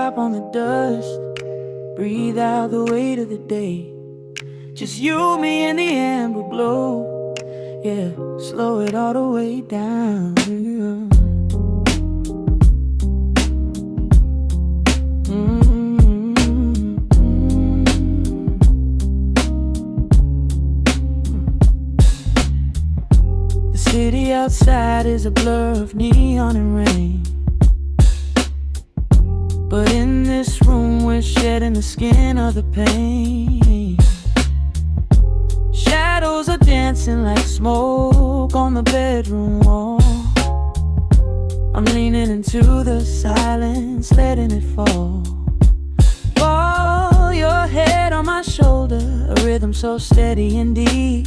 drop on the dust. Breathe out the weight of the day. Just you, me, and the amber glow. Yeah, slow it all the way down. The city outside is a blur of neon and rain, but in this room we're shedding the skin of the pain. Shadows are dancing like smoke on the bedroom wall. I'm leaning into the silence, letting it fall. Fall, your head on my shoulder, a rhythm so steady and deep.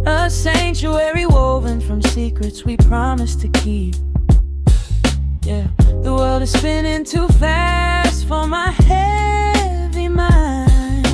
A sanctuary woven from secrets we promised to keep. Yeah, the world is spinning too fast for my heavy mind,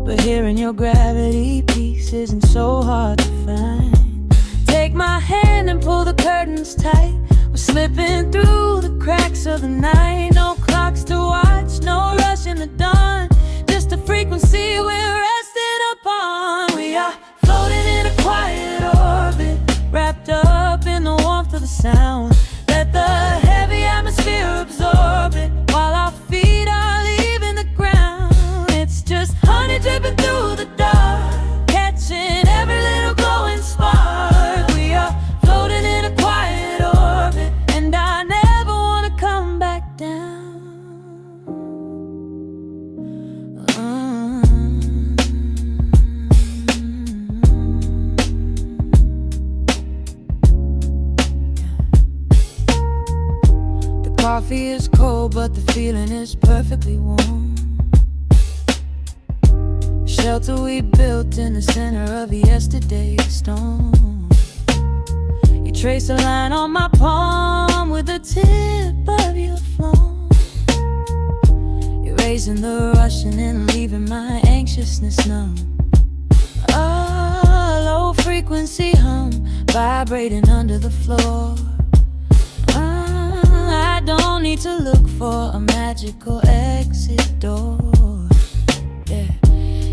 but hearing your gravity piece isn't so hard to find. Take my hand and pull the curtains tight. We're slipping through the cracks of the night. No clocks to watch, no rush in the dawn. Just a frequency we're resting upon. We are floating in a quiet orbit, wrapped up in the warmth of the sound. Let the heavy atmosphere absorb it, while our feet are leaving the ground. It's just honey dripping through the dark, catching every little glowing spark. We are floating in a quiet orbit, and I never want to come back down. Coffee is cold, but the feeling is perfectly warm. Shelter we built in the center of yesterday's storm. You trace a line on my palm with the tip of your phone, erasing the rushing and leaving my anxiousness numb. A low frequency hum vibrating under the floor. I don't need to look for a magical exit door. Yeah,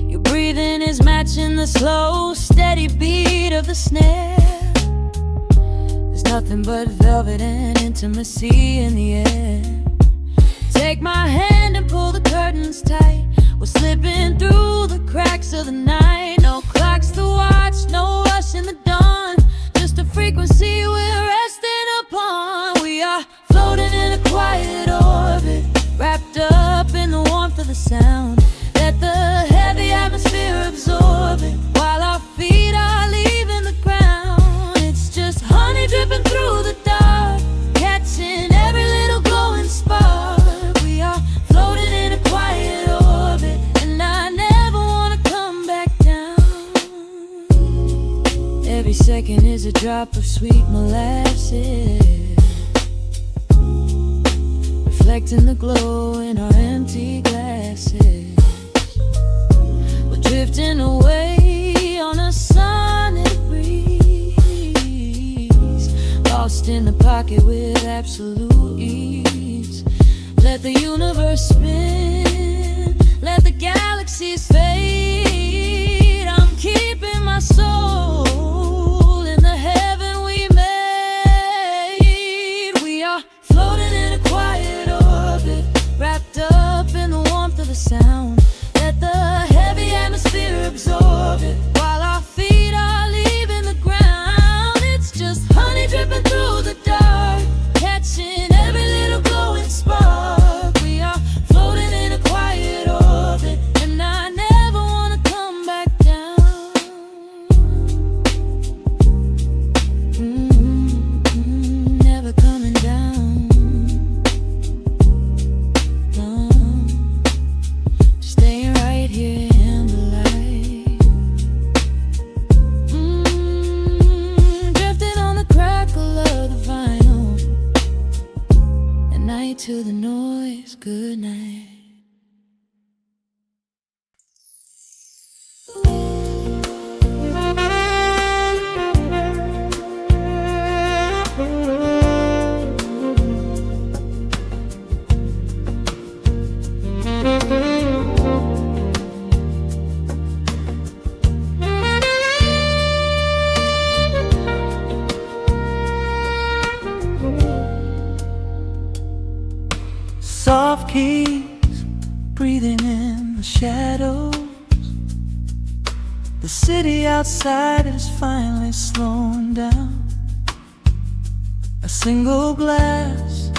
your breathing is matching the slow, steady beat of the snare. There's nothing but velvet and intimacy in the air. Take my hand and pull the curtains tight. We're slipping through the cracks of the night. No clocks to watch, no rush in the dawn. Just a frequency we're resting upon. We are floating in a quiet orbit, wrapped up in the warmth of the sound. Let the heavy atmosphere absorb it, while our feet are leaving the ground. It's just honey dripping through the dark, catching every little glowing spark. We are floating in a quiet orbit, and I never want to come back down. Every second is a drop of sweet molasses, reflecting the glow in our empty glasses. We're drifting away on a sonic breeze, lost in the pocket with absolute ease. Let the universe spin, let the galaxies fade. I'm keeping my soul in the heaven we made. We are floating in a quiet orbit, wrapped up in the warmth of the sound. Let the heavy atmosphere absorb it, while our feet are leaving the ground. It's just honey dripping through the dark, catching every little glowing spark. We are floating in a quiet orbit, and I never want to come back down. Never coming down. knees, breathing in the shadows. The city outside is finally slowing down. A single glass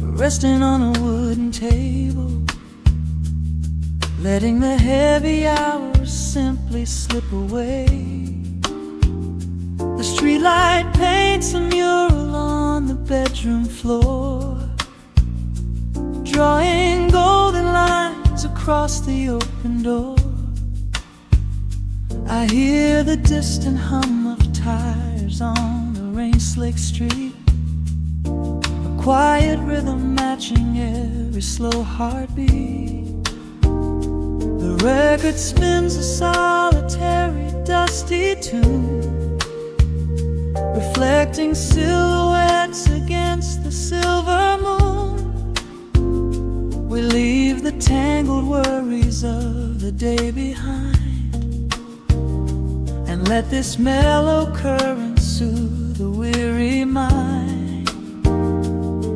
resting on a wooden table, letting the heavy hours simply slip away. The streetlight paints a mural on the bedroom floor, drawing golden lines across the open door. I hear the distant hum of tires on the rain-slicked street, a quiet rhythm matching every slow heartbeat. The record spins a solitary, dusty tune, reflecting silhouettes against the silver moon. We leave the tangled worries of the day behind, and let this mellow current soothe the weary mind.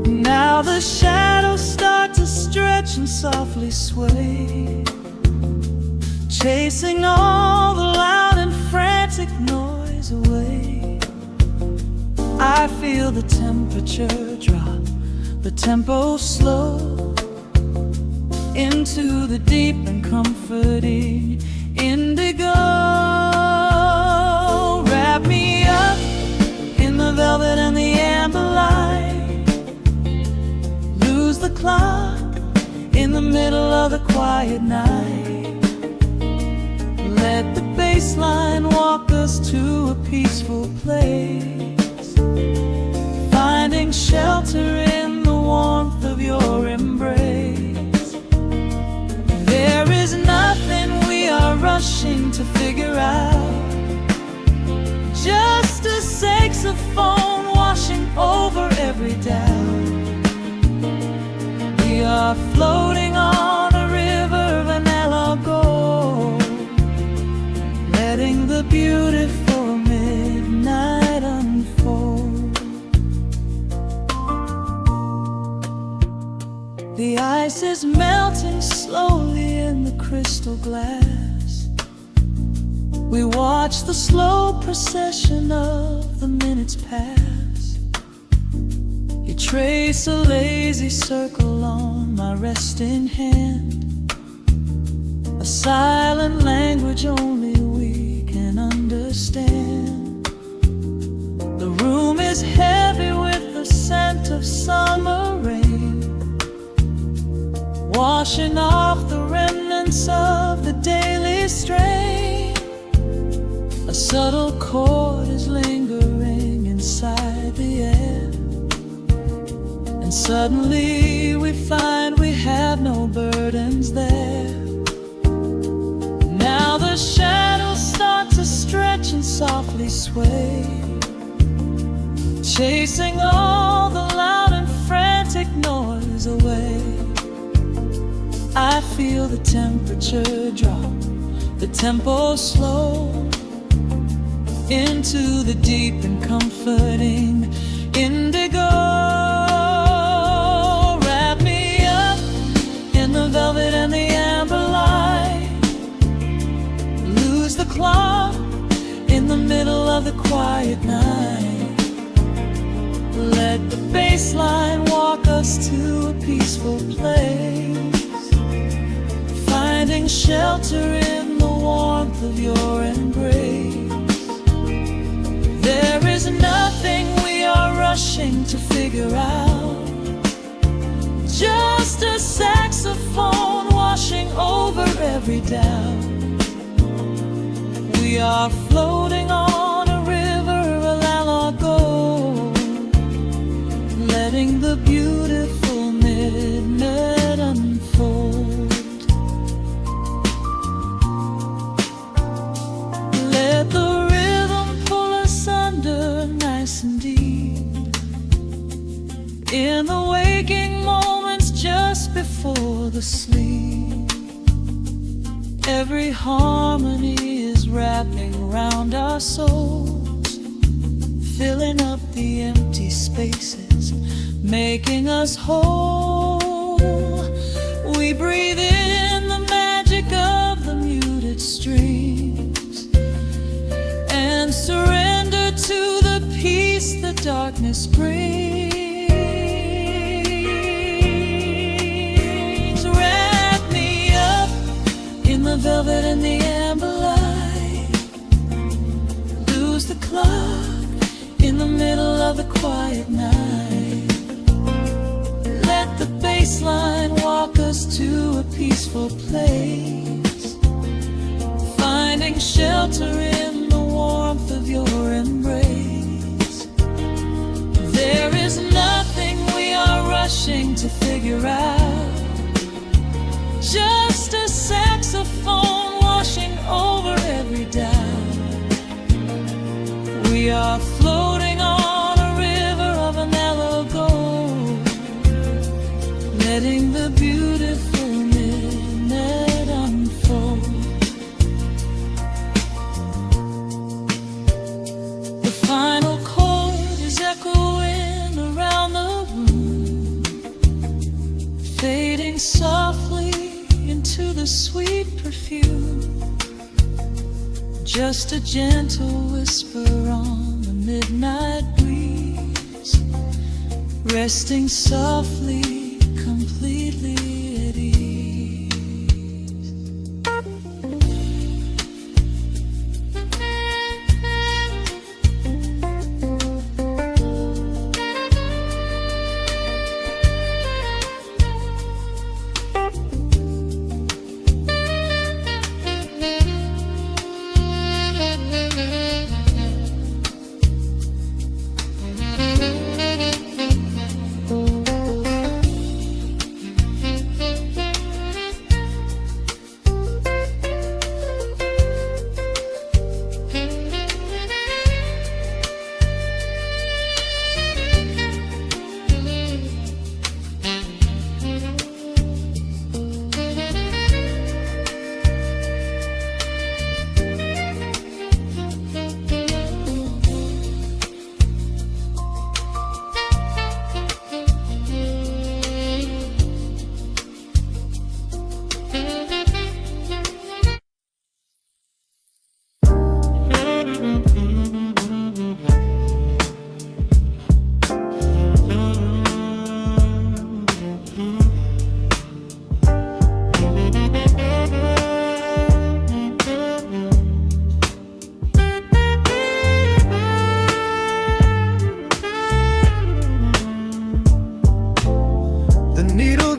Now the shadows start to stretch and softly sway, chasing all the loud and frantic noise away. I feel the temperature drop, the tempo slow, into the deep and comforting indigo. Wrap me up in the velvet and the amber light, lose the clock in the middle of the quiet night. Let the bass line walk us to a peaceful place, finding shelter in the warmth of your embrace. There is nothing we are rushing to figure out, just a saxophone washing over every doubt. We are floating on a river, vanilla gold, letting the beautiful midnight unfold. The ice is melting slowly in the crystal glass. We watch the slow procession of the minutes pass. You trace a lazy circle on my resting hand, a silent language only we can understand. The room is heavy with the scent of summer rain, washing off the remnants of the daily strain. A subtle chord is lingering inside the air, and suddenly we find we have no burdens there. Now the shadows start to stretch and softly sway, chasing all the loud and frantic noise away. I feel the temperature drop, the tempo slow, into the deep and comforting indigo. Wrap me up in the velvet and the amber light, lose the clock in the middle of the quiet night. Let the bass line walk us to a peaceful place, finding shelter in the warmth of your embrace. There is nothing we are rushing to figure out, just a saxophone washing over every doubt. We are floating on a river, a la gold, letting the beautiful midnight unfold. Let the nice and deep, in the waking moments just before the sleep. Every harmony is wrapping around our souls, filling up the empty spaces, making us whole. springs. Wrap me up in the velvet and the amber light. Lose the clock in the middle of the quiet night. Let the bass line walk us to a peaceful place, finding shelter in the warmth of your embrace. There is nothing we are rushing to figure out, just a saxophone washing over every doubt. We are floating on a river of a mellow gold, letting the beautiful midnight unfold. The final chord is echoing around the room, fading softly into the sweet perfume. Just a gentle whisper on the midnight breeze, resting softly, completely at ease.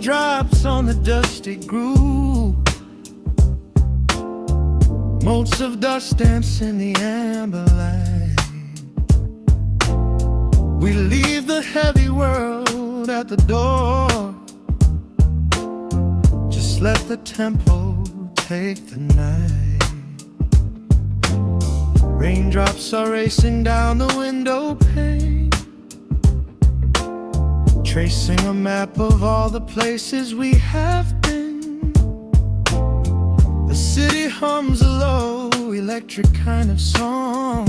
Drops on the dusty groove, motes of dust dance in the amber light. We leave the heavy world at the door, just let the tempo take the night. Raindrops are racing down the window pane, tracing a map of all the places we have been. The city hums a low, electric kind of song,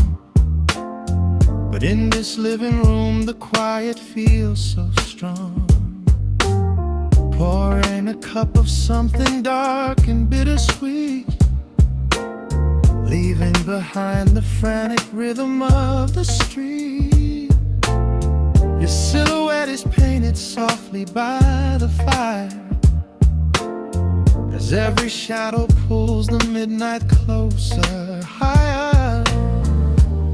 but in this living room the quiet feels so strong. Pouring a cup of something dark and bittersweet, leaving behind the frantic rhythm of the street. Your silhouette is painted softly by the fire, as every shadow pulls the midnight closer, higher.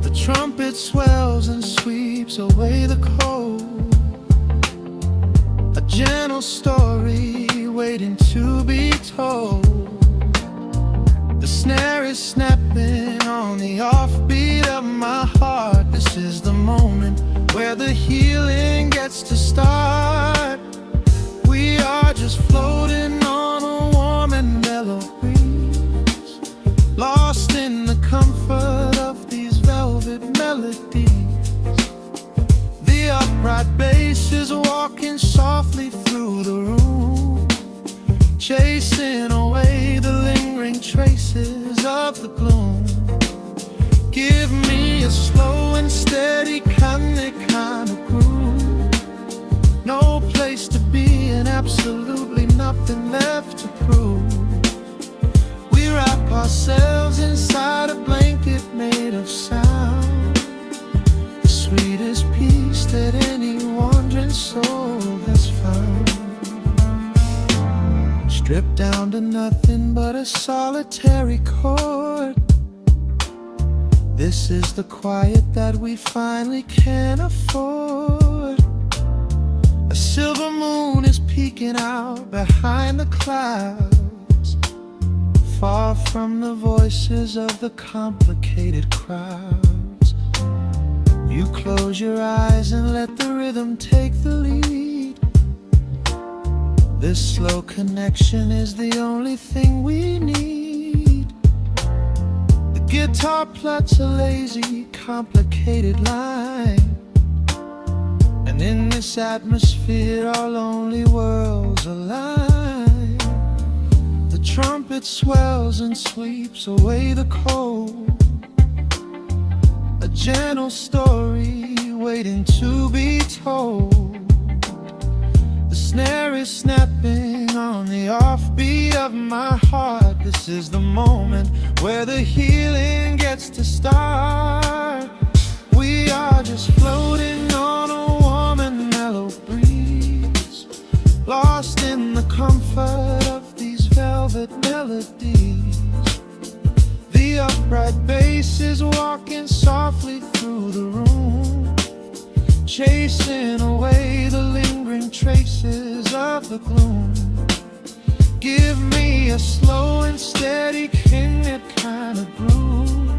The trumpet swells and sweeps away the cold, a gentle story waiting to be told. The snare is snapping on the offbeat of my heart. This is the moment where the healing gets to start. We are just floating on a warm and mellow breeze, lost in the comfort of these velvet melodies. The upright bass is walking softly through the room, chasing away the lingering traces of the gloom. Give me a slow and steady kind of groove, no place to be and absolutely nothing left to prove. We wrap ourselves inside a blanket made of sound, the sweetest peace that stripped down to nothing but a solitary chord. This is the quiet that we finally can afford. A silver moon is peeking out behind the clouds, far from the voices of the complicated crowds. You close your eyes and let the rhythm take the lead. This slow connection is the only thing we need. The guitar plots a lazy, complicated line, and in this atmosphere our lonely worlds align. The trumpet swells and sweeps away the cold, a gentle story waiting to be told. The snare is snapping on the offbeat of my heart. This is the moment where the healing gets to start. We are just floating on a warm and mellow breeze, lost in the comfort of these velvet melodies. The upright bass is walking softly through the room, chasing away the lingering traces of the gloom. Give me a slow and steady king-knit kind of groove.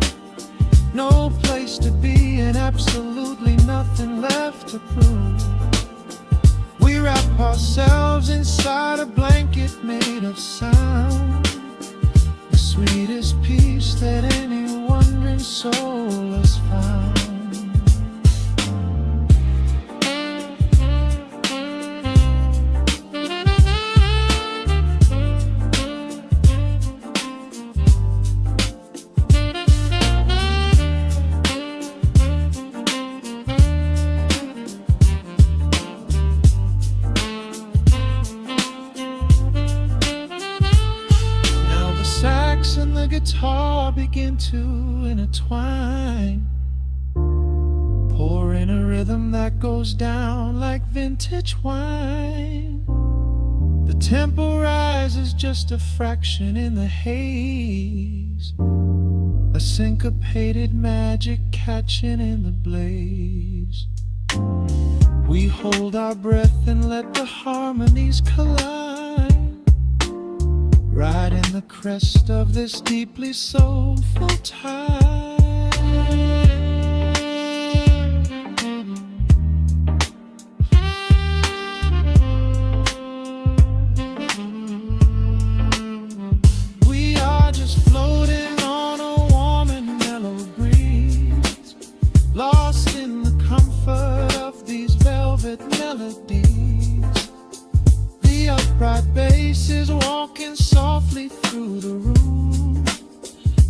No place to be and absolutely nothing left to prove. We wrap ourselves inside a blanket made of sound, the sweetest peace that any wandering soul has found. And the guitar begin to intertwine, pouring a rhythm that goes down like vintage wine. The tempo rises just a fraction in the haze, a syncopated magic catching in the blaze. We hold our breath and let the harmonies collide, right in the crest of this deeply soulful tide. We are just floating on a warm and mellow breeze, lost in the comfort of these velvet melodies. The upright bass is walking softly through the room,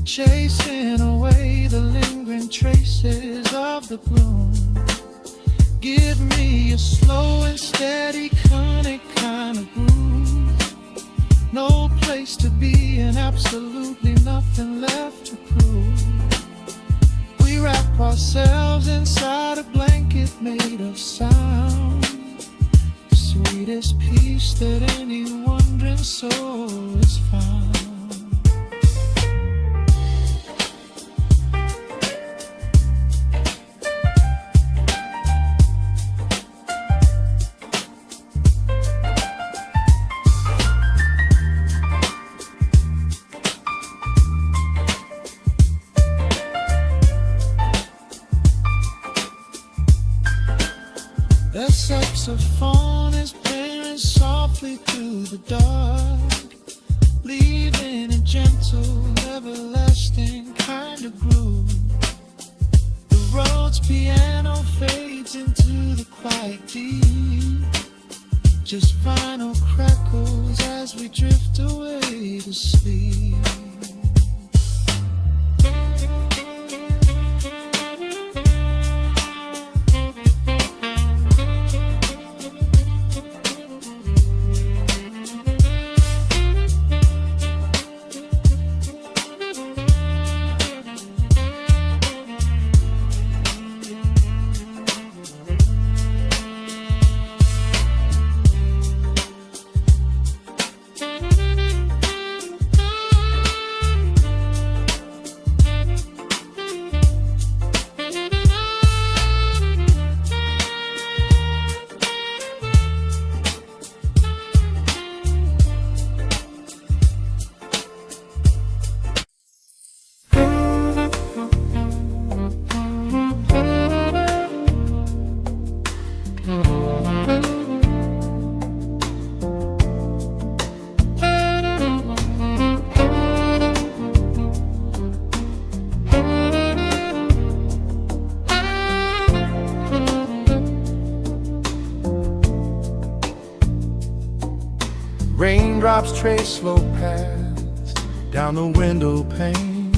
chasing away the lingering traces of the gloom. Give me a slow and steady conic kind of groove. No place to be and absolutely nothing left to prove. We wrap ourselves inside a blanket made of sound, the sweetest peace that any wandering soul has found. The saxophone is playing softly through the dark, leaving a gentle, everlasting kind of groove. The Rhodes piano fades into the quiet deep, just vinyl crackles as we drift away to sleep. trace slow paths down the window pane.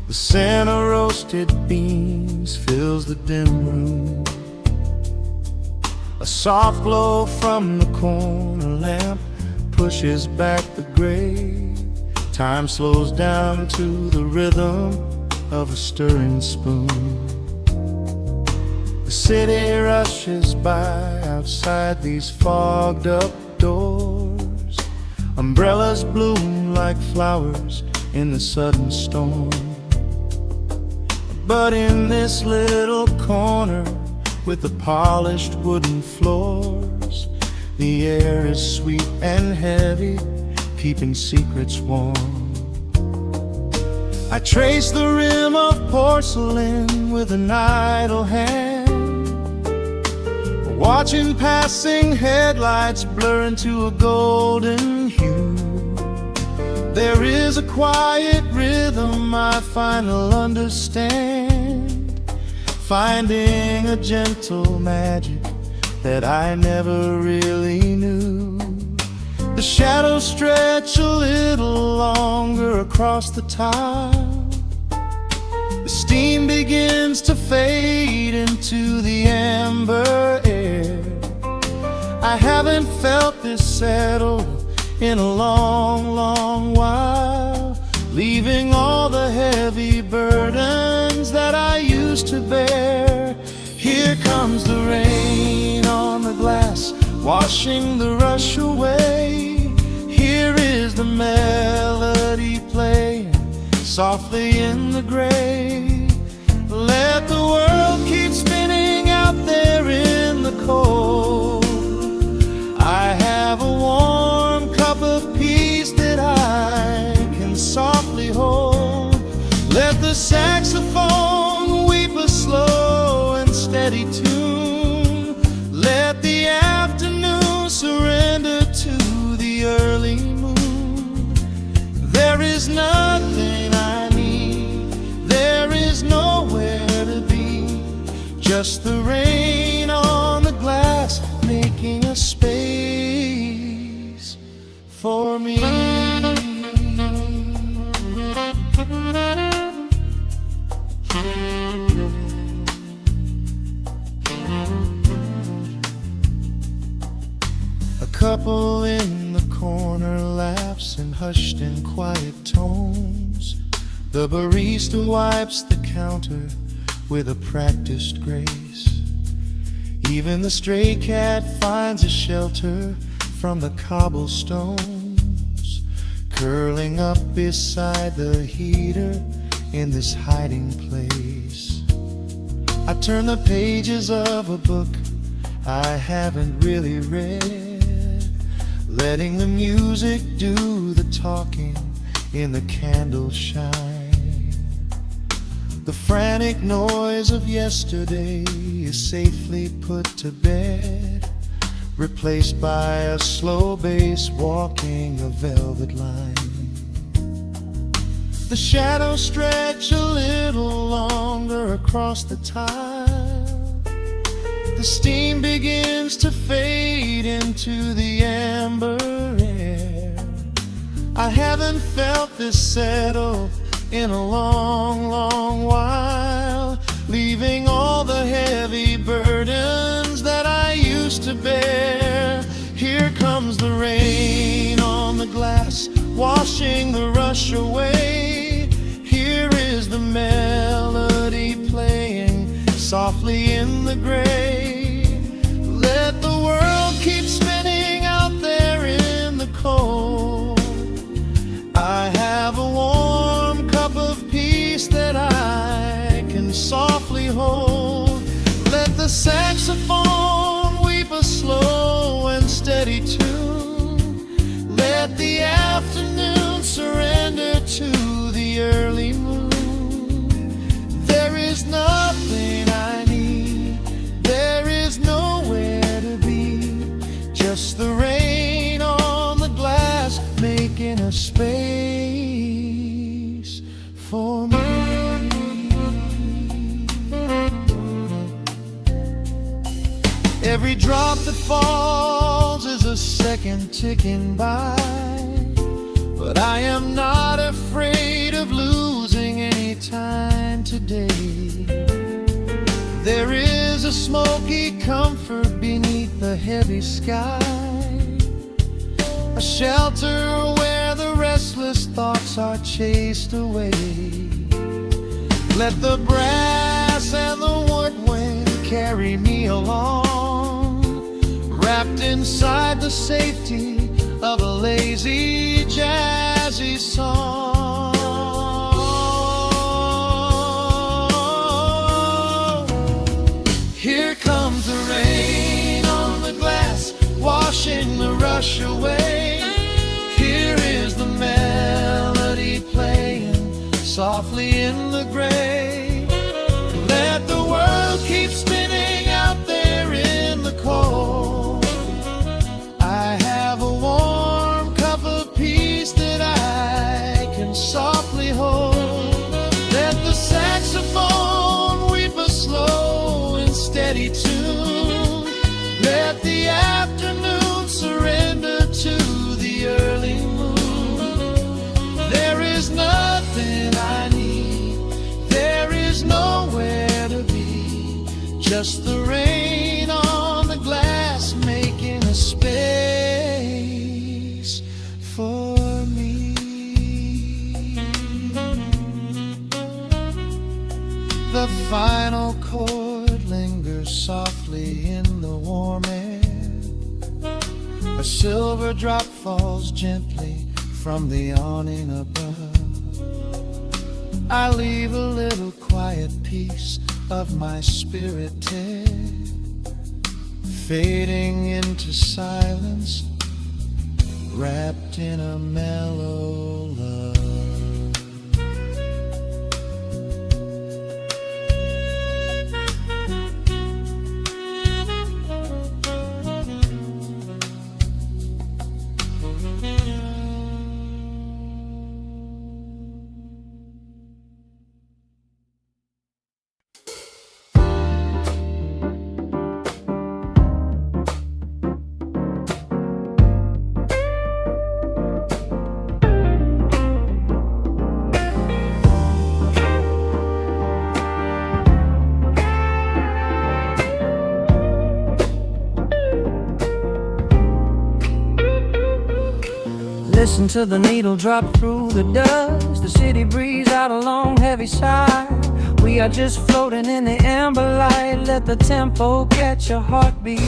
The scent of roasted beans fills the dim room. A soft glow from the corner lamp pushes back the gray. Time slows down to the rhythm of a stirring spoon. The city rushes by outside these fogged up doors. Umbrellas bloom like flowers in the sudden storm. But in this little corner with the polished wooden floors, the air is sweet and heavy, keeping secrets warm. I trace the rim of porcelain with an idle hand, watching passing headlights blur into a golden hue. There is a quiet rhythm I finally understand, finding a gentle magic that I never really knew. The shadows stretch a little longer across the tile. The steam begins to fade into the amber air. I haven't felt this settled in a long, long while, leaving all the heavy burdens that I used to bear. Here comes the rain on the glass, washing the rush away. Here is the melody playing softly in the gray. Let the world keep spinning out there in the cold. I have a warm cup of peace that I can softly hold. Let the saxophone weep a slow and steady tune. Let the afternoon surrender to the early moon. There is nothing I need, there is nowhere to be, just the rain on the glass making a space for me. A couple in the corner laughs in hushed and quiet tones. The barista wipes the counter with a practiced grace. Even the stray cat finds a shelter from the cobblestones, curling up beside the heater in this hiding place. I turn the pages of a book I haven't really read, letting the music do the talking in the candle shine. The frantic noise of yesterday is safely put to bed, replaced by a slow bass walking a velvet line. The shadows stretch a little longer across the tile. The steam begins to fade into the amber air. I haven't felt this settle in a long, long while, leaving all the heavy burdens that I used to bear. Here comes the rain on the glass, washing the rush away. Here is the melody playing softly in the gray. Let the world keep spinning out there in the cold. I have a warm cup of peace that I can softly hold. Let the saxophone weep a slow and steady tune. Let the afternoon surrender to the early moon. There is nothing I need, there is nowhere to be, just the rain on the glass making a space for me. Every drop that falls is a second ticking by. But I am not afraid of losing any time today. There is a smoky comfort beneath the heavy sky, a shelter where the restless thoughts are chased away. Let the brass and the woodwind carry me along, wrapped inside the safety of a lazy, jazzy song. Here comes the rain on the glass, washing the rush away. Here is the melody playing softly in the gray. Let the world keep spinning out there in the cold. I have a warm cup of peace that I can softly hold. Let the saxophone weep a slow and steady tune. Let the afternoon surrender to the early moon. There is nothing I need, there is nowhere to be, just the rain on the glass making a space for me. The final chord lingers softly in the warm air. A silver drop falls gently from the awning above. I leave a little quiet piece of my spirit tear, fading into silence, wrapped in a mellow love. Listen to the needle drop through the dust. The city breeze out a long heavy sigh. We are just floating in the amber light. Let the tempo catch your heartbeat.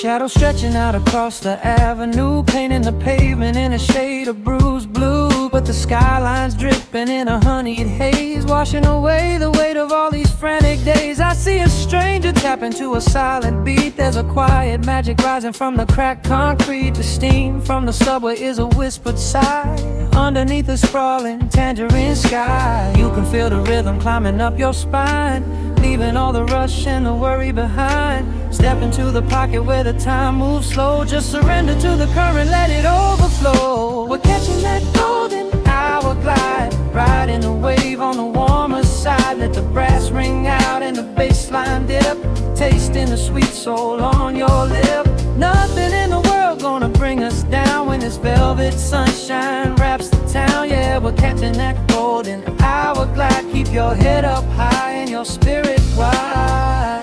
Shadows stretching out across the avenue, painting the pavement in a shade of bruised blue. But the skyline's dripping in a honeyed haze, washing away the weight of all these frantic days. I see a stranger tap into a silent beat. There's a quiet magic rising from the cracked concrete. The steam from the subway is a whispered sigh underneath the sprawling tangerine sky. You can feel the rhythm climbing up your spine, leaving all the rush and the worry behind. Step into the pocket where the time moves slow. Just surrender to the current, let it overflow. We're catching that golden hour glide, riding the wave on the warmer side. Let the brass ring out and the bass line dip, tasting the sweet soul on your lip. Nothing in the world gonna bring us down when this velvet sunshine wraps the town. Yeah, we're catching that golden hour glide. Keep your head up high and your spirit wide.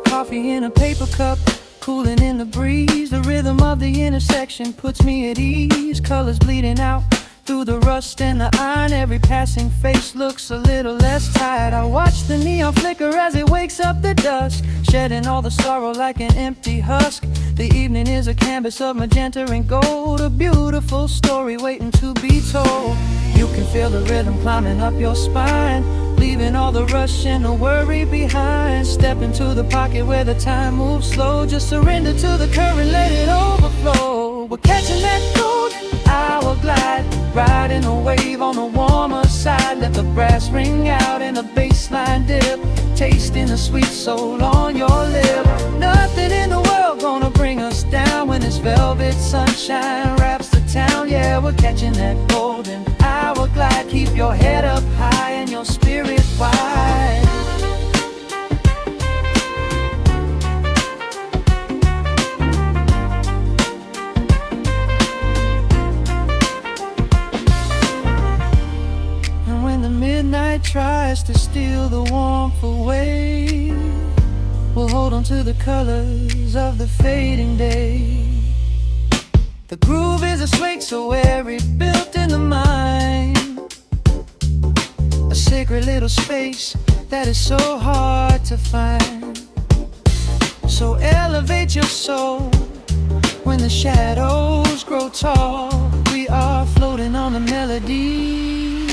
Coffee in a paper cup, cooling in the breeze. The rhythm of the intersection puts me at ease. Colors bleeding out through the rust and the iron. Every passing face looks a little less tired. I watch the neon flicker as it wakes up the dusk, shedding all the sorrow like an empty husk. The evening is a canvas of magenta and gold, a beautiful story waiting to be told. You can feel the rhythm climbing up your spine, leaving all the rush and the worry behind. Step into the pocket where the time moves slow. Just surrender to the current, let it overflow. We're catching that golden hour glide, riding a wave on the warmer side. Let the brass ring out and the bass line dip, tasting the sweet soul on your lip. Nothing in the world gonna bring us down when this velvet sunshine wraps the town. Yeah, we're catching that golden hour glide. Keep your head up high and your spirit wide. tries to steal the warmth away, we'll hold on to the colors of the fading day. The groove is a swing so airy, built in the mind, a sacred little space that is so hard to find. So elevate your soul when the shadows grow tall. We are floating on the melody.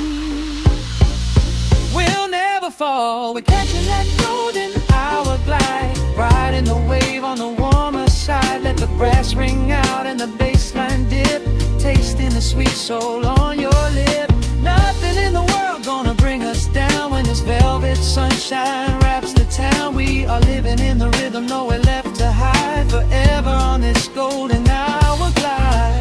We'll never fall. We're catching that golden hour glide, riding the wave on the warmer side. Let the brass ring out and the bass line dip, tasting the sweet soul on your lip. Nothing in the world gonna bring us down when this velvet sunshine wraps the town. We are living in the rhythm, nowhere left to hide, forever on this golden hour glide.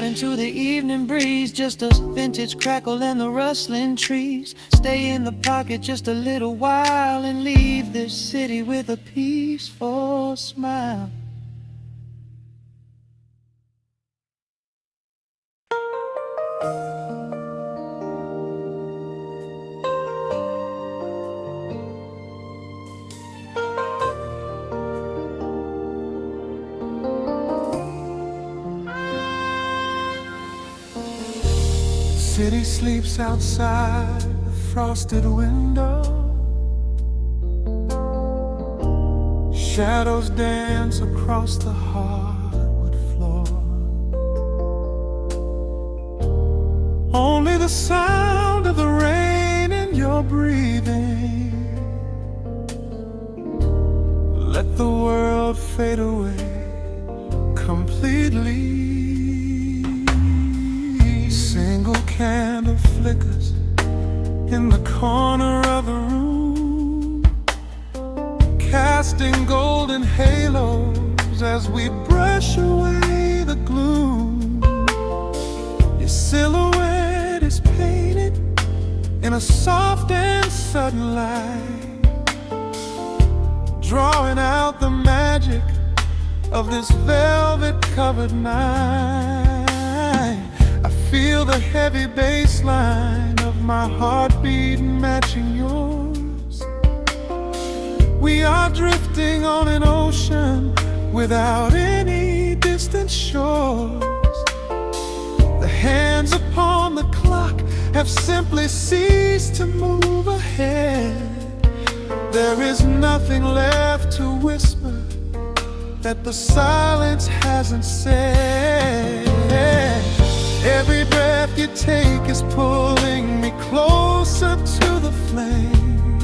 Into the evening breeze, just a vintage crackle and the rustling trees. Stay in the pocket just a little while and leave this city with a peaceful smile. City sleeps outside the frosted window. Shadows dance across the hardwood floor. Only the sound of the rain in your breathing. Let the world fade away completely. Single candle flickers in the corner of the room, casting golden halos as we brush away the gloom. Your silhouette is painted in a soft and sudden light, drawing out the magic of this velvet-covered night. Feel the heavy bass line of my heartbeat matching yours. We are drifting on an ocean without any distant shores. The hands upon the clock have simply ceased to move ahead. There is nothing left to whisper that the silence hasn't said. Every breath you take is pulling me closer to the flame,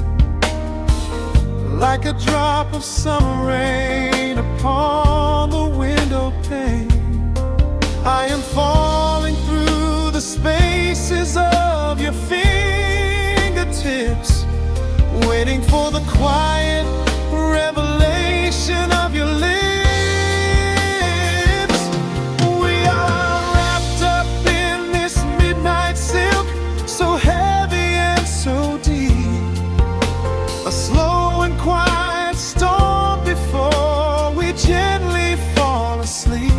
like a drop of summer rain upon the window pane. I am falling through the spaces of your fingertips, waiting for the quiet revelation of your lips. So heavy and so deep, a slow and quiet storm before we gently fall asleep.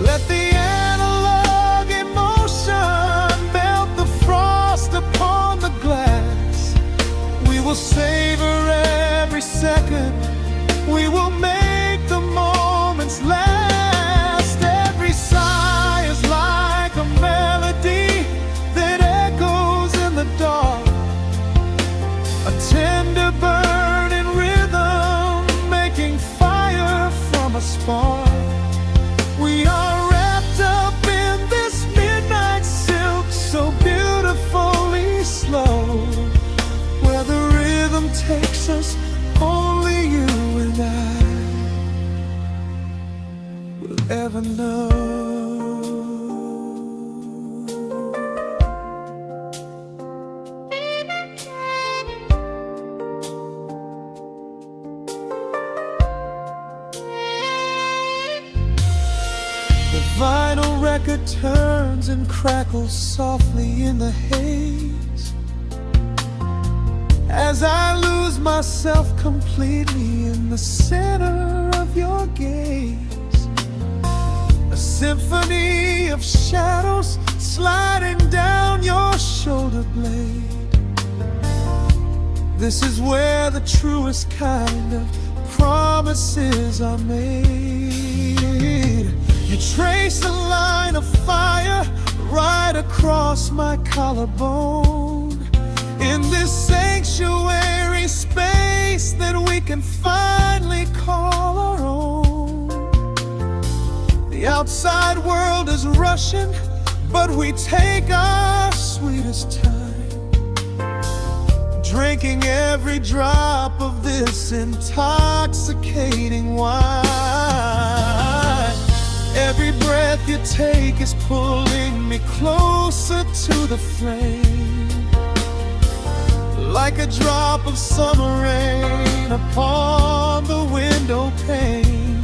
Let the analog emotion melt the frost upon the glass. We will savor every second, we will make the moments last. Every sigh is like a melody dark, a tender burning rhythm, making fire from a spark. We are wrapped up in this midnight silk, so beautifully slow, where the rhythm takes us, only you and I will ever know. Vinyl record turns and crackles softly in the haze. as I lose myself completely in the center of your gaze. A symphony of shadows sliding down your shoulder blade. This is where the truest kind of promises are made. You trace a line of fire right across my collarbone. In this sanctuary space that we can finally call our own. The outside world is rushing, but we take our sweetest time, drinking every drop of this intoxicating wine. Every breath you take is pulling me closer to the flame, like a drop of summer rain upon the window pane.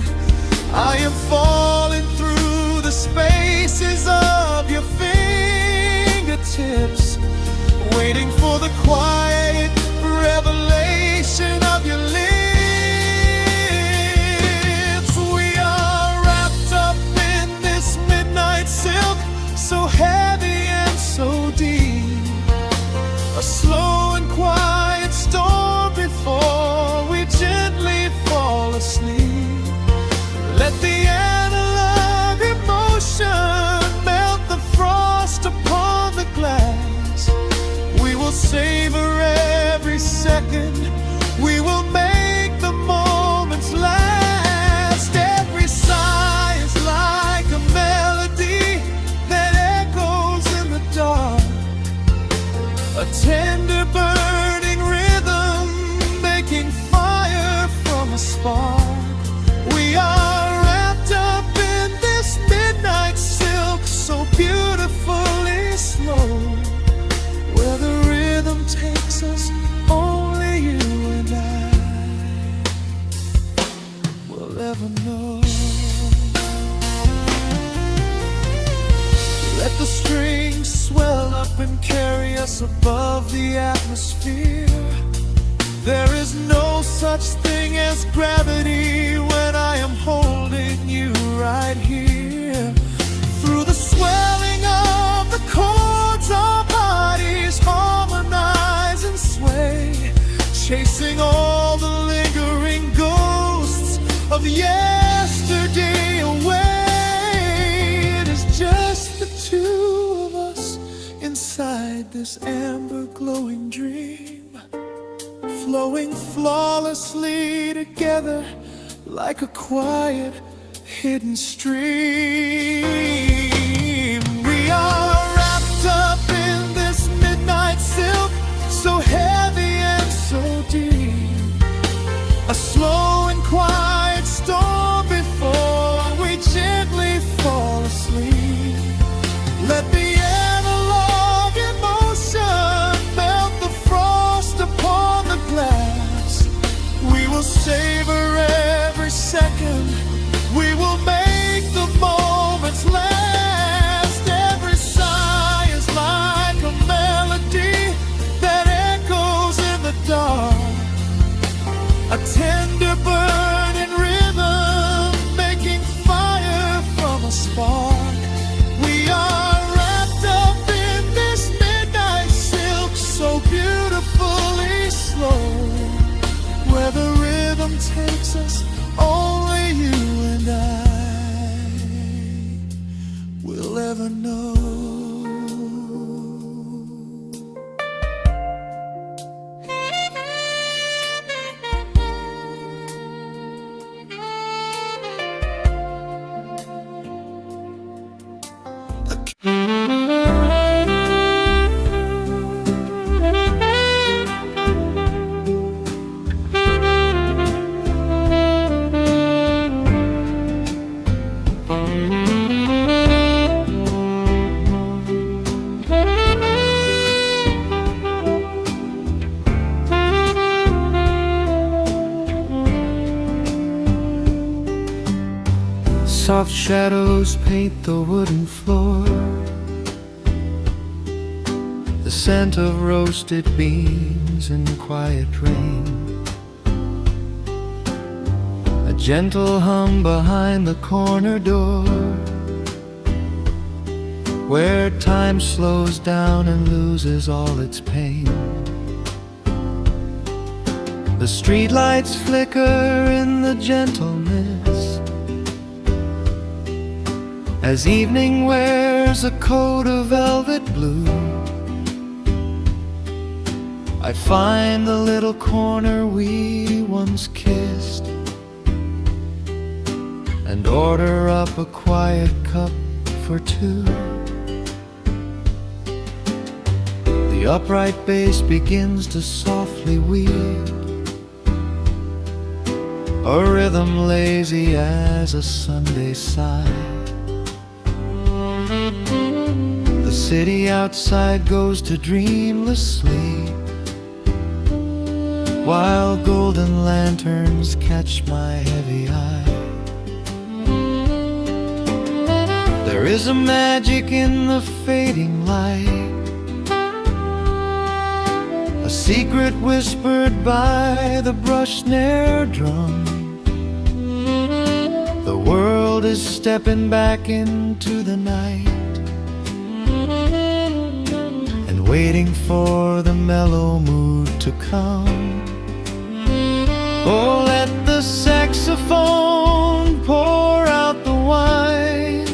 I am falling through the spaces of your fingertips, waiting for the quiet revelation of your lips. We are wrapped up in this midnight silk, so heavy and so deep. A slow and quiet storm before we gently fall asleep. Let the analog emotion melt the frost upon the glass. We will savor every second, we will make the moments last. Every sigh is like a melody that echoes in the dark, a tender burning rhythm making fire from a spark. We are wrapped up in this midnight silk, so beautifully slow, where the rhythm takes us, only you and I will ever know. Let the strings swell up and carry us above the atmosphere. There is no such thing as gravity when I am holding you right here. Through the swelling of the chords, our bodies harmonize and sway, chasing all the lingering ghosts of yesterday away. It is just the two of us inside this amber glowing dream, flowing flawlessly together like a quiet hidden stream. We are wrapped up in this midnight silk, so heavy and so deep. A slow and quiet storm before we gently fall asleep. Let the analog emotion melt the frost upon the glass. We will savor every second, we will make the moments last. Every sigh is like a melody that echoes in the dark, a tender burning rhythm making fire from a spark. We are wrapped up in this midnight silk, so beautifully slow, where the rhythm takes us, only you and I will ever know. Soft shadows paint the wooden floor, the scent of roasted beans in quiet rain, a gentle hum behind the corner door, where time slows down and loses all its pain. The streetlights flicker in the gentle mist, as evening wears a coat of velvet blue. I find the little corner we once kissed, and order up a quiet cup for two. The upright bass begins to softly weave, a rhythm lazy as a Sunday sigh. The city outside goes to dreamless sleep, while golden lanterns catch my heavy eye. There is a magic in the fading light, a secret whispered by the brush snare drum. The world is stepping back into the night, and waiting for the mellow mood to come. Oh, let the saxophone pour out the wine,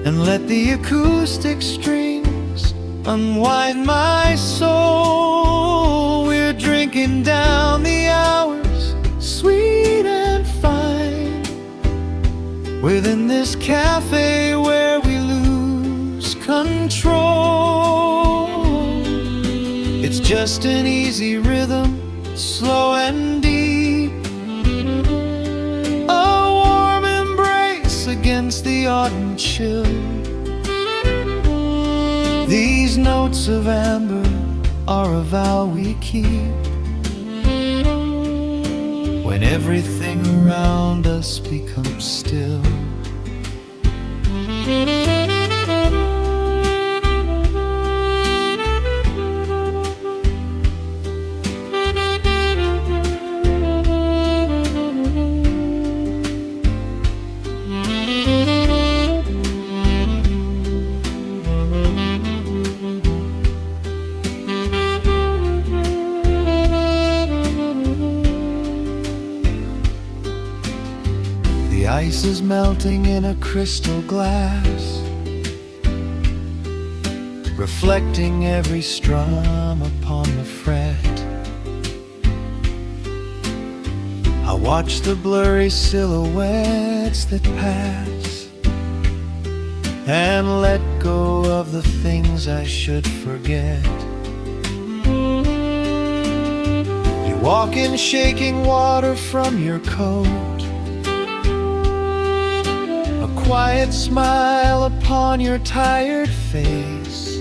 and let the acoustic strings unwind my soul. We're drinking down the hours, sweet and fine, within this cafe where we lose control. It's just an easy rhythm, slow and deep, a warm embrace against the autumn chill. These notes of amber are a vow we keep, when everything around us becomes still. The ice is melting in a crystal glass, reflecting every strum upon the fret. I watch the blurry silhouettes that pass, and let go of the things I should forget. You walk in shaking water from your coat, quiet smile upon your tired face.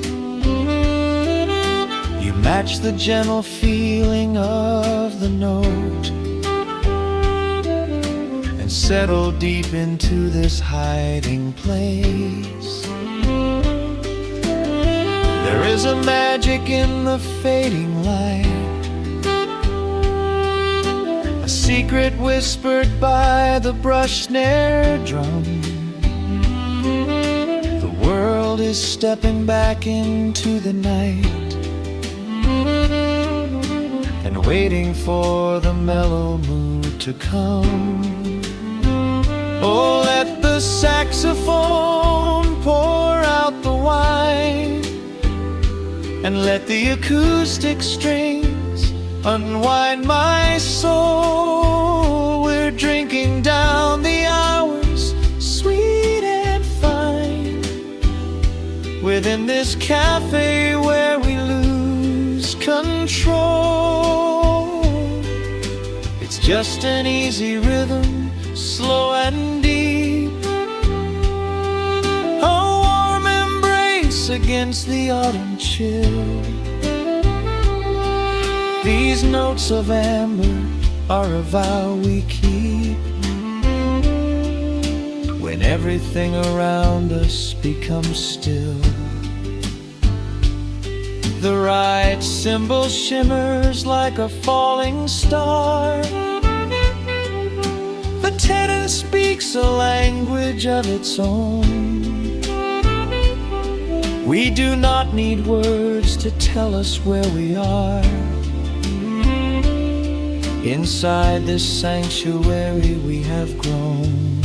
You match the gentle feeling of the note, and settle deep into this hiding place. There is a magic in the fading light, a secret whispered by the brush snare drum. The world is stepping back into the night, and waiting for the mellow mood to come. Oh, let the saxophone pour out the wine, and let the acoustic strings unwind my soul. We're drinking down the hours, sweet and fine, within this cafe where we lose control. It's just an easy rhythm, slow and deep, a warm embrace against the autumn chill. These notes of amber are a vow we keep, when everything around us becomes still. The right symbol shimmers like a falling star. The tenor speaks a language of its own. We do not need words to tell us where we are. Inside this sanctuary we have grown.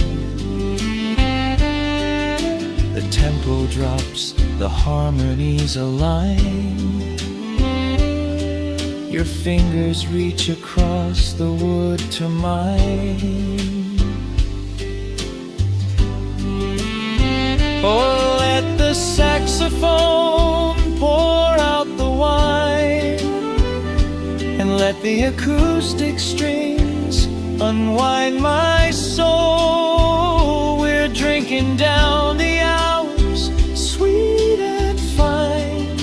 The tempo drops, the harmonies align. Your fingers reach across the wood to mine. Oh, let the saxophone pour out the wine, and let the acoustic strings unwind my soul. We're drinking down the hours, sweet and fine,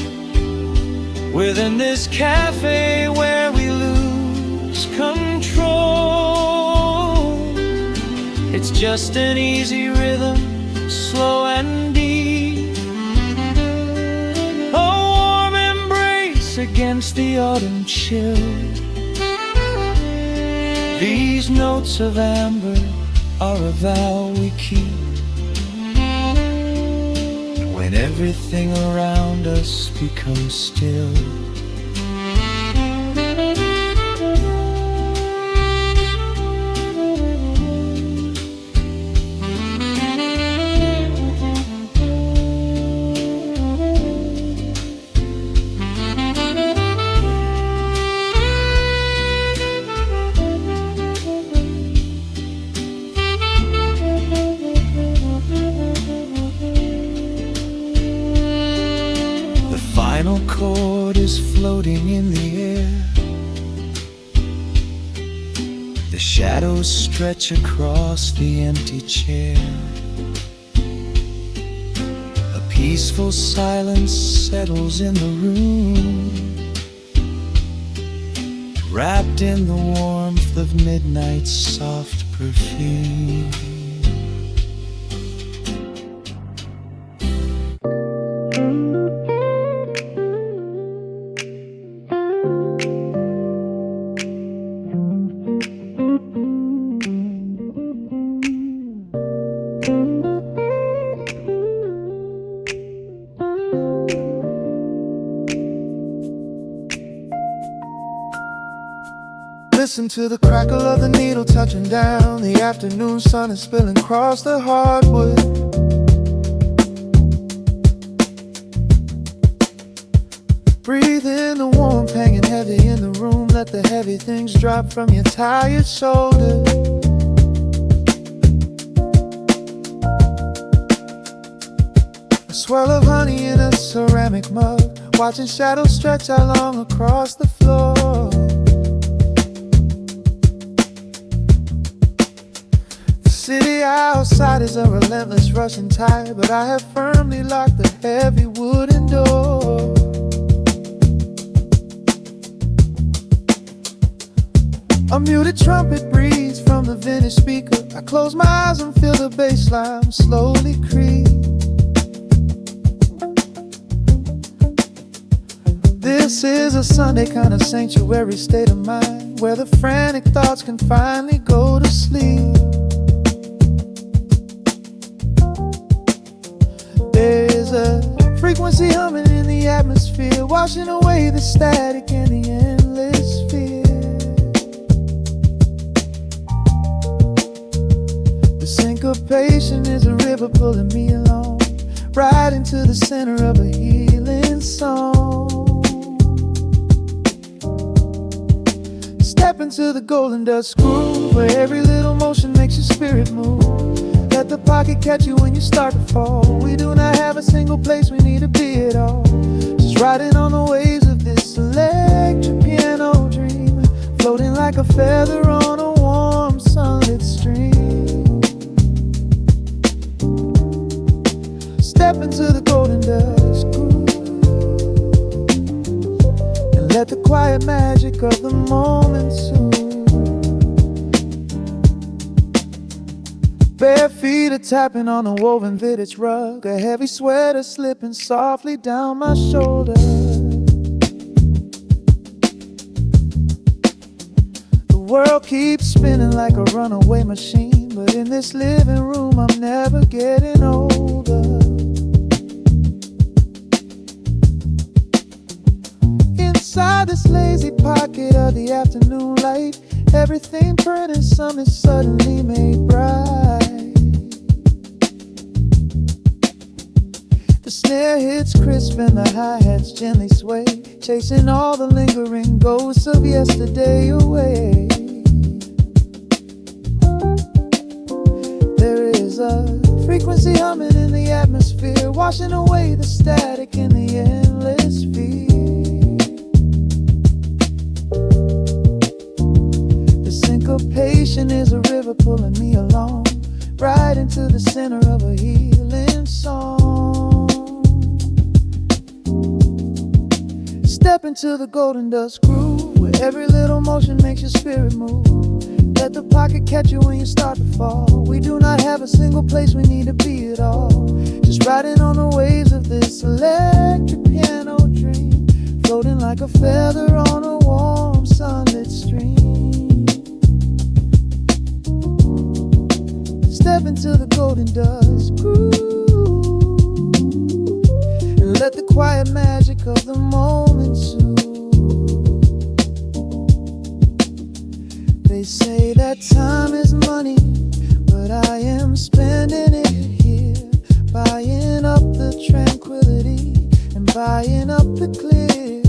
within this cafe where we lose control. It's just an easy rhythm, slow and deep, a warm embrace against the autumn chill. These notes of amber are a vow we keep when everything around us becomes still. The final chord is floating in the air. The shadows stretch across the empty chair. A peaceful silence settles in the room, wrapped in the warmth of midnight's soft perfume. Listen to the crackle of the needle touching down. The afternoon sun is spilling across the hardwood. Breathe in the warmth hanging heavy in the room. Let the heavy things drop from your tired shoulders. A swirl of honey in a ceramic mug, watching shadows stretch out long across the floor. The city outside is a relentless rushing tide, but I have firmly locked the heavy wooden door. A muted trumpet breathes from the vintage speaker. I close my eyes and feel the bass line slowly creep. This is a Sunday kind of sanctuary state of mind, where the frantic thoughts can finally go to sleep. There's a frequency humming in the atmosphere, washing away the static and the endless fear. The syncopation is a river pulling me along, right into the center of a healing song. Step into the golden dust groove, where every little motion makes your spirit move. Let the pocket catch you when you start to fall. We do not have a single place we need to be at all. Just riding on the waves of this electric piano dream, floating like a feather on a warm sunlit stream. Step into the golden dust groove, and let the quiet magic of the moment soothe. Bare feet are tapping on a woven vintage rug, a heavy sweater slipping softly down my shoulders. world keeps spinning like a runaway machine, but in this living room I'm never getting older. Inside this lazy pocket of the afternoon light, everything burning, some is suddenly made bright. The snare hits crisp and the hi-hats gently sway, chasing all the lingering ghosts of yesterday away. There is a frequency humming in the atmosphere, washing away the static in the endless fear. The syncopation is a river pulling me along, right into the center of a healing song. Step into the golden dust groove, where every little motion makes your spirit move. Let the pocket catch you when you start to fall. We do not have a single place we need to be at all. Just riding on the waves of this electric piano dream, floating like a feather on a warm sunlit stream. Step into the golden dust groove, and let the quiet magic of the moment soothe. They say that time is money, but I am spending it here, buying up the tranquility and buying up the clear.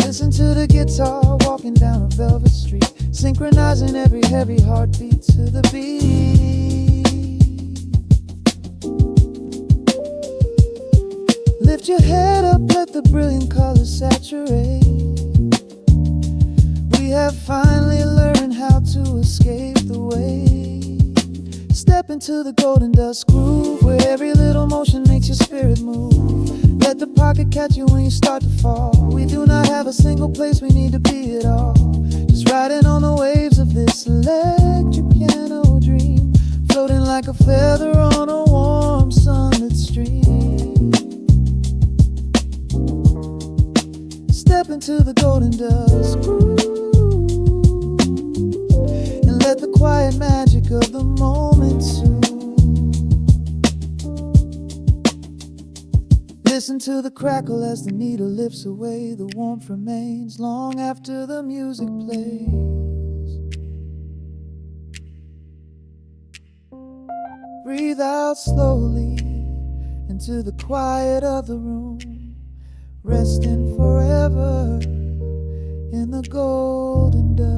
Listen to the guitar walking down a velvet street, synchronizing every heavy heartbeat to the beat. Lift your head up, let the brilliant colors saturate. We have finally learned how to escape the weight. Step into the golden dust groove, where every little motion makes your spirit move. Let the pocket catch you when you start to fall. We do not have a single place we need to be at all. Just riding on the waves of this electric piano dream, floating like a feather on a warm sunlit stream. Step into the golden dust groove, and let the quiet magic of the moment soothe. Listen to the crackle as the needle lifts away. The warmth remains long after the music plays. Breathe out slowly into the quiet of the room, resting forever in the golden dust.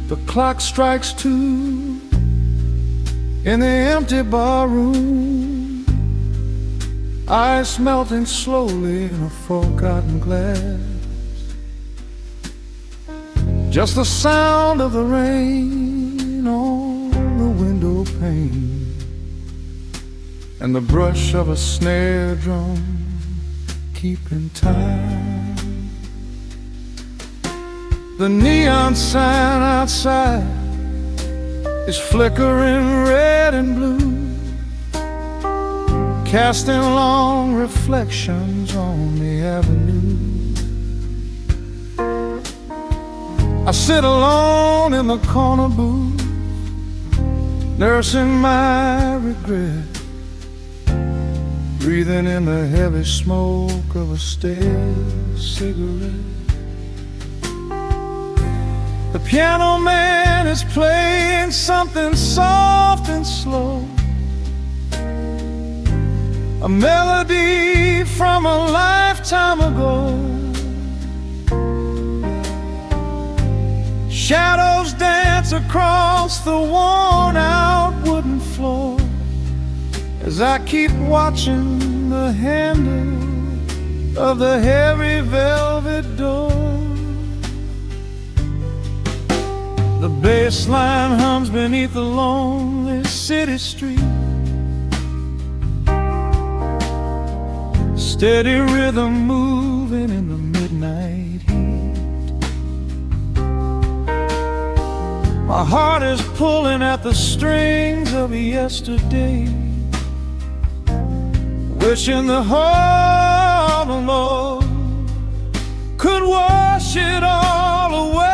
The clock strikes 2 in the empty bar room, ice melting slowly in a forgotten glass. Just the sound of the rain on the window pane, and the brush of a snare drum keeping time. The neon sign outside is flickering red and blue, casting long reflections on the avenue. I sit alone in the corner booth, nursing my regret, breathing in the heavy smoke of a stale cigarette. The piano man is playing something soft and slow, a melody from a lifetime ago. Shadows dance dance across the worn-out wooden floor as I keep watching the handle of the heavy velvet door. The bass line hums beneath the lonely city street, steady rhythm moving in the midnight heat. My heart is pulling at the strings of yesterday, wishing the heart alone could wash it all away.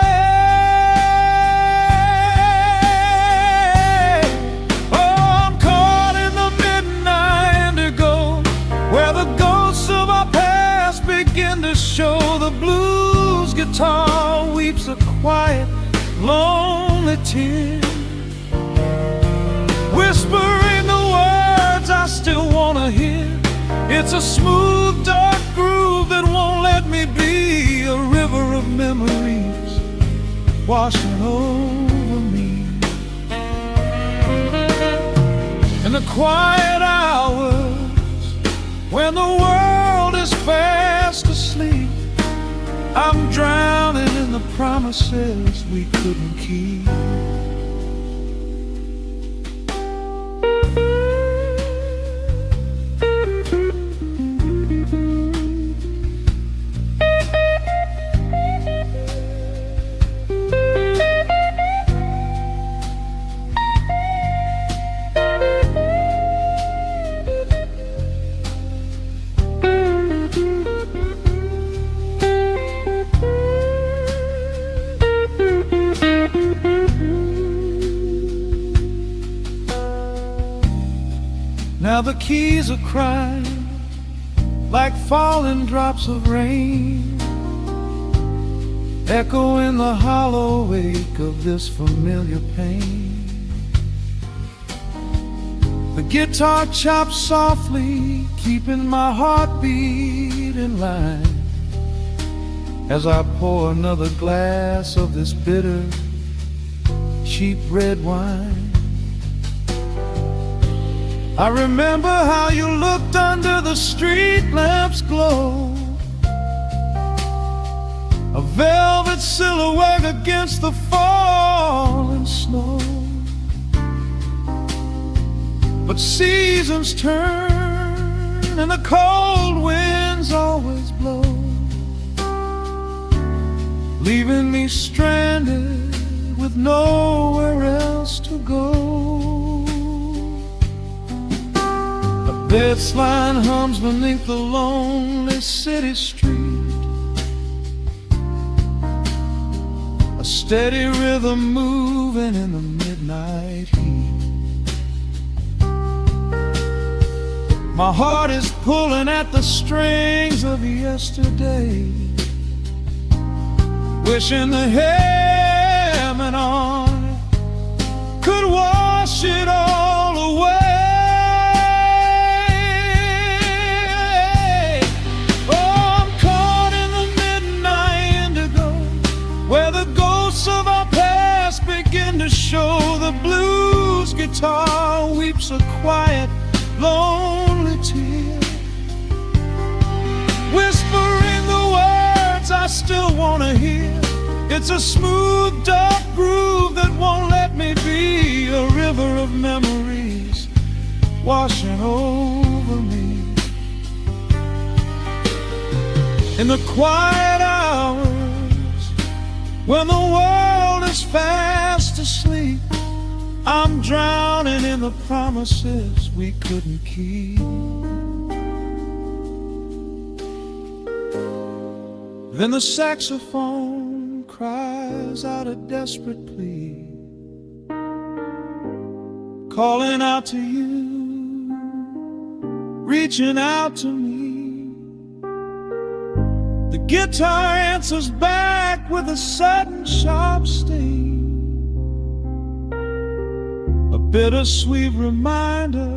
Oh, I'm caught in the midnight indigo, where the ghosts of our past begin to show. The blues guitar weeps a quiet, lonely tear, whispering the words I still wanna hear. It's a smooth, dark groove that won't let me be, a river of memories washing over me. In the quiet hours, when the world is fast asleep, I'm drowning in the promises we couldn't keep. Now the keys are crying like falling drops of rain, echo in the hollow wake of this familiar pain. The guitar chops softly, keeping my heartbeat in line, as I pour another glass of this bitter, cheap red wine. I remember how you looked under the street lamp's glow, a velvet silhouette against the falling snow. But seasons turn and the cold winds always blow, leaving me stranded with nowhere else to go. Bass line hums beneath the lonely city street, a steady rhythm moving in the midnight heat. My heart is pulling at the strings of yesterday, wishing the hem and on could wash it all away. Of our past begin to show. The blues guitar weeps a quiet, lonely tear, whispering the words I still want to hear. It's a smooth, dark groove that won't let me be, a river of memories washing over me. In the quiet hours, when the world is fast asleep, I'm drowning in the promises we couldn't keep. Then the saxophone cries out a desperate plea, calling out to you, reaching out to me. The guitar answers back with a sudden sharp sting, a bittersweet reminder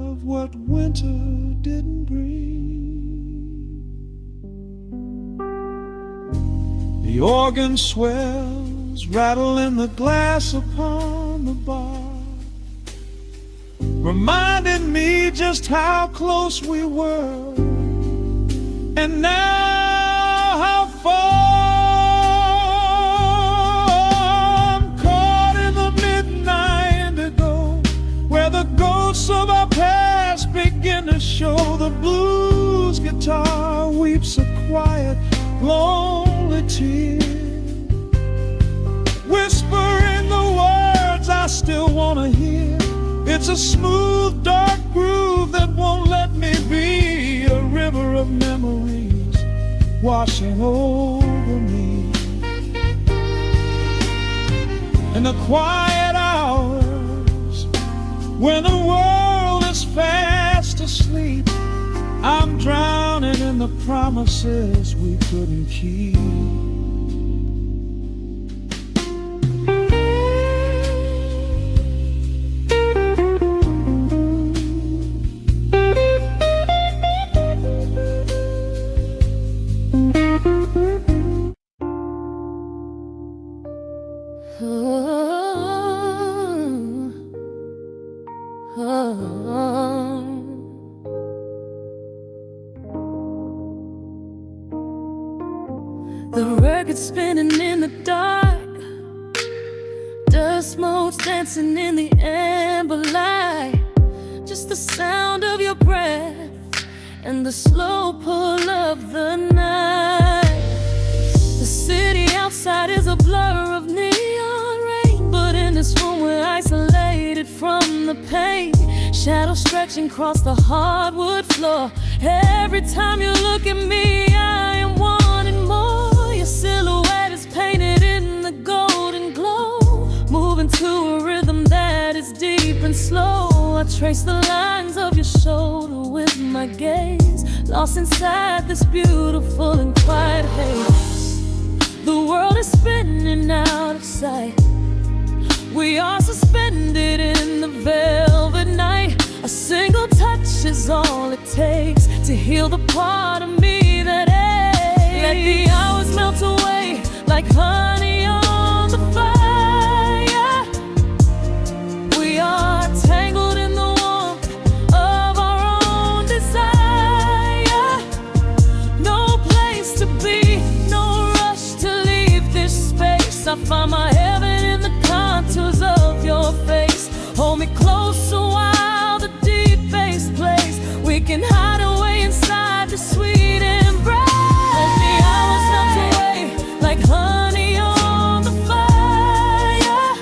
of what winter didn't bring. The organ swells blues rattling the glass upon the bar, reminding me just how close we were, and now how far. I'm caught in the midnight indigo, where the ghosts of our past begin to show. The blues guitar weeps a quiet, lonely tear, whispering the words I still wanna hear. It's a smooth, dark groove that won't let me be, a river of memories washing over me. In the quiet hours, when the world is fast asleep, I'm drowning in the promises we couldn't keep. The record spinning in the dark, dust motes dancing in the amber light. Just the sound of your breath and the slow pull of the night. The city outside is a blur of neon rain, but in this room we're isolated from the pain. Shadows stretching across the hardwood floor. Every time you look at me, I am wanting more. Your silhouette is painted in the golden glow, moving to a rhythm that is deep and slow. I trace the lines of your shoulder with my gaze, lost inside this beautiful and quiet haze. The world is spinning out of sight. We are suspended in the velvet night. A single touch is all it takes to heal the part of me that aches. Let the hours melt away like honey on the fire. We are tangled in the warmth of our own desire. No place to be, no rush to leave this space. I find my heaven in the contours of your face. Hold me close a while the deep bass plays. We can hide away inside the sweet embrace. Let the hours melt away like honey on the fire.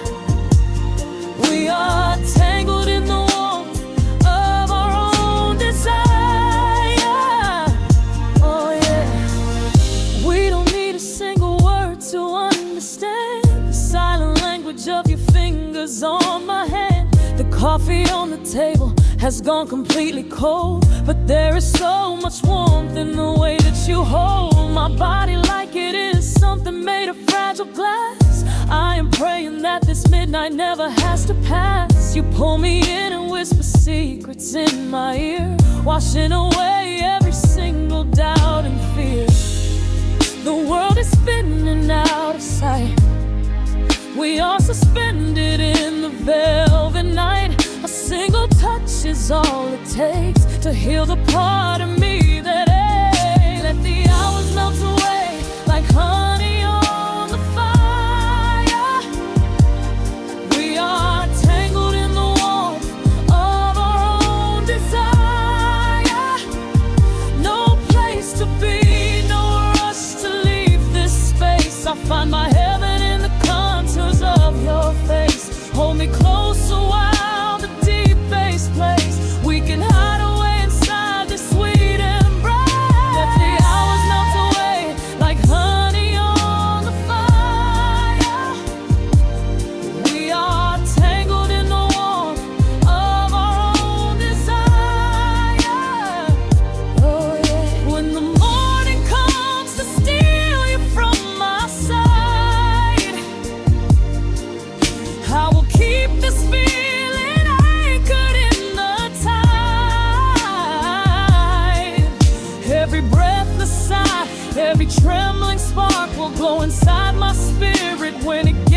We are tangled in the warmth of our own desire. Oh yeah. We don't need a single word to understand the silent language of your fingers on my hand. The coffee on the table has gone completely cold, but there is so much warmth in the way that you hold my body like it is something made of fragile glass. I am praying that this midnight never has to pass. You pull me in and whisper secrets in my ear, washing away every single doubt and fear. The world is spinning out of sight. We are suspended in the velvet night. A single touch is all it takes to heal the part of me that aches. Let the hours melt away like honey on the fire. We are tangled in the warmth of our own desire. No place to be, no rush to leave this space. I find my heaven in the contours of your face. Hold me close a while the deep bass plays. We can hide away inside this sweet embrace. Let the hours melt away like honey on the fire. We are tangled in the warmth of our own desire. Oh yeah. When the morning comes to steal you from my side, I will keep this feeling anchored in the tide. Every breathless sigh, every trembling spark will glow inside my spirit when it gets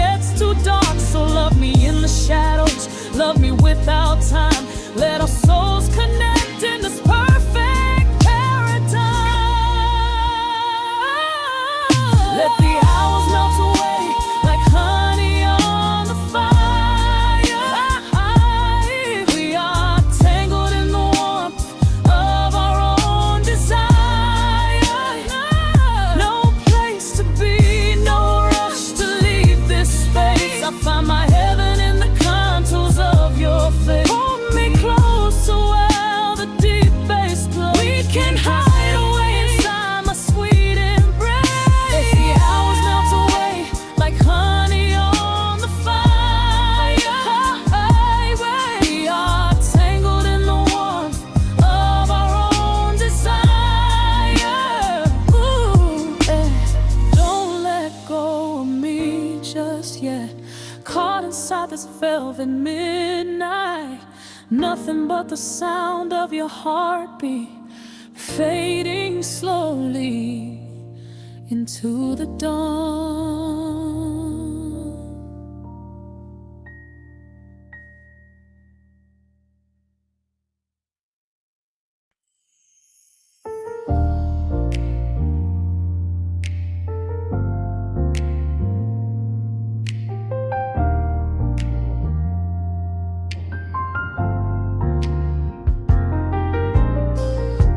just yet. Caught inside this velvet midnight, nothing but the sound of your heartbeat fading slowly into the dawn.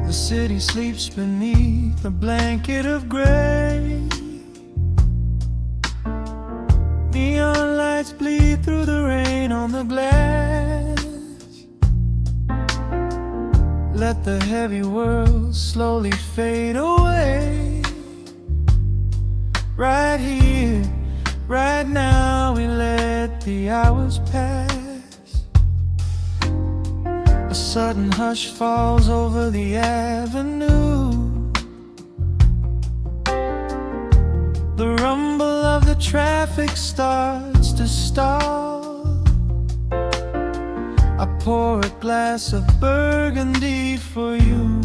The city sleeps beneath a blanket of gray. Neon lights bleed through the rain on the glass. Let the heavy world slowly fade away. Right here, right now, we let the hours pass. A sudden hush falls over the avenue. The rumble of the traffic starts to stall. I pour a glass of burgundy for you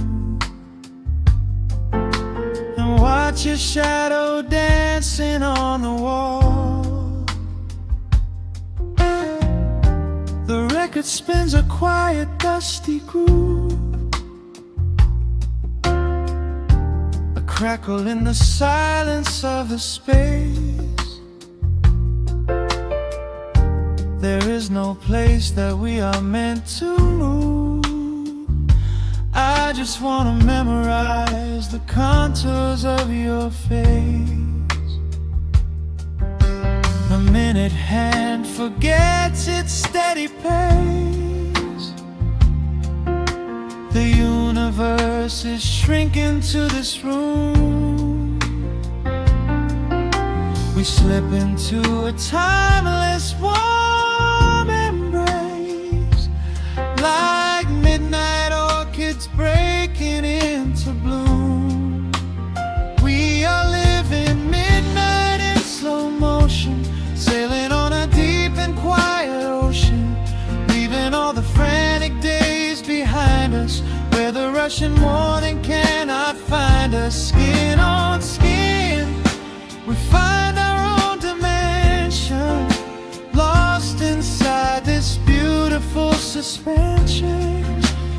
and watch your shadow dancing on the wall. The record spins a quiet, dusty groove. A crackle in the silence of the space. There is no place that we are meant to move. I just wanna memorize the contours of your face. A minute hand forgets its steady pace. The universe is shrinking to this room. We slip into a timeless warm embrace, like midnight orchids breaking into bloom. We are living midnight in slow motion, sailing on a deep and quiet ocean, leaving all the frantic days behind us, where the rushing morning cannot find us. Skin on skin, we find our own dimension, lost inside this beautiful suspension.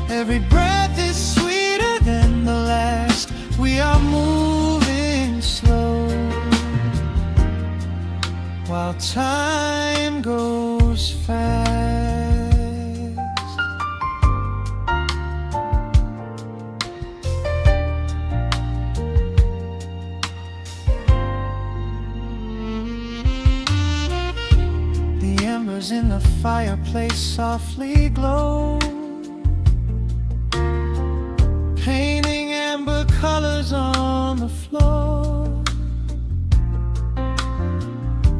Every breath is sweeter than the last. We are moving slow, while time goes fast. The embers in the fireplace softly glow, painting amber colors on the floor.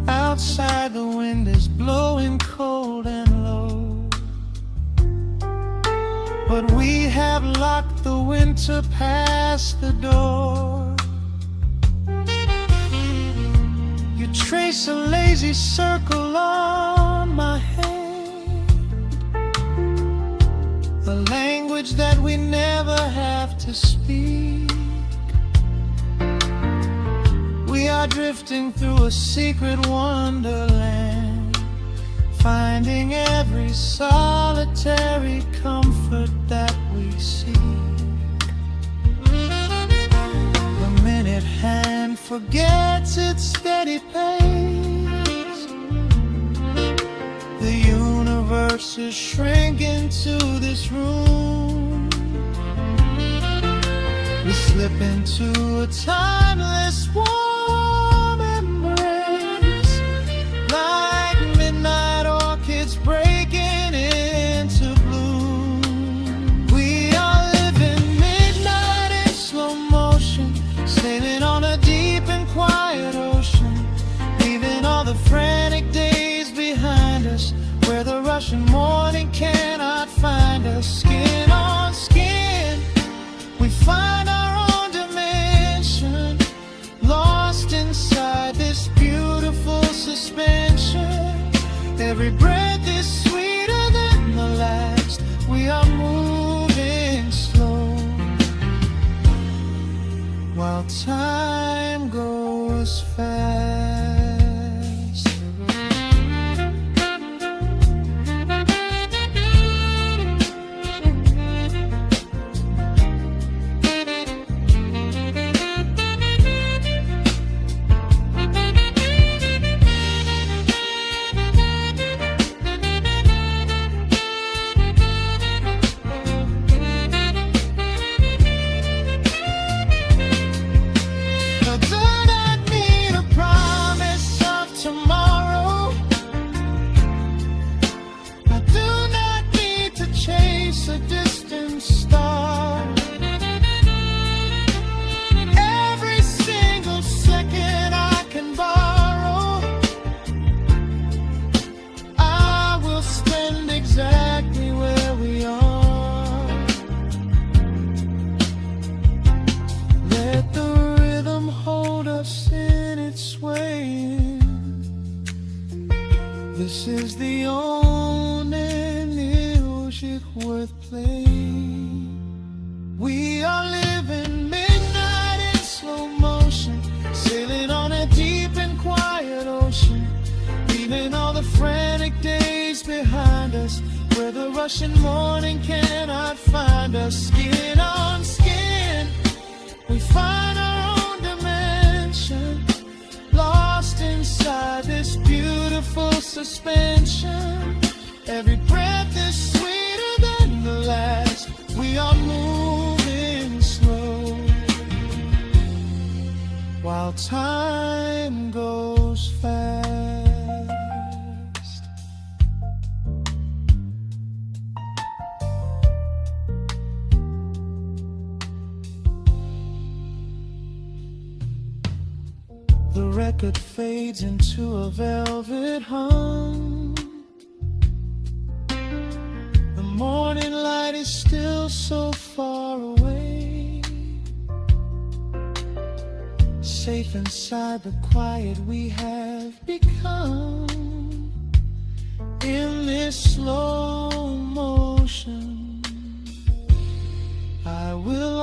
Outside the wind is blowing cold and low, but we have locked the winter past the door. You trace a lazy circle on my hand, the language that we never have to speak. We are drifting through a secret wonderland, finding every solitary comfort that we seek. The minute hand forgets its steady pace. The universe is shrinking to this room. We slip into a timeless warm embrace, like midnight orchids breaking into bloom. We are living midnight in slow motion, sailing on a deep and quiet ocean, leaving all the frantic days behind us, where the rushing morning cannot find us. Skin on skin, we find our own dimension, lost inside this beautiful suspension. Every breath is sweeter than the last. We are moving slow while time goes fast. A distant star. Every single second I can borrow, I will spend exactly where we are. Let the rhythm hold us in its swaying. This is the only music worth playing. We are living midnight in slow motion, sailing on a deep and quiet ocean, leaving all the frantic days behind us, where the rushing morning cannot find us. Skin on skin, we find our own dimension, lost inside this beautiful suspension. Every breath is sweeter than the last. We are moving slow while time goes fast. The record fades into a velvet hum. The morning light is still so far away. Safe inside the quiet we have become. In this slow motion, I will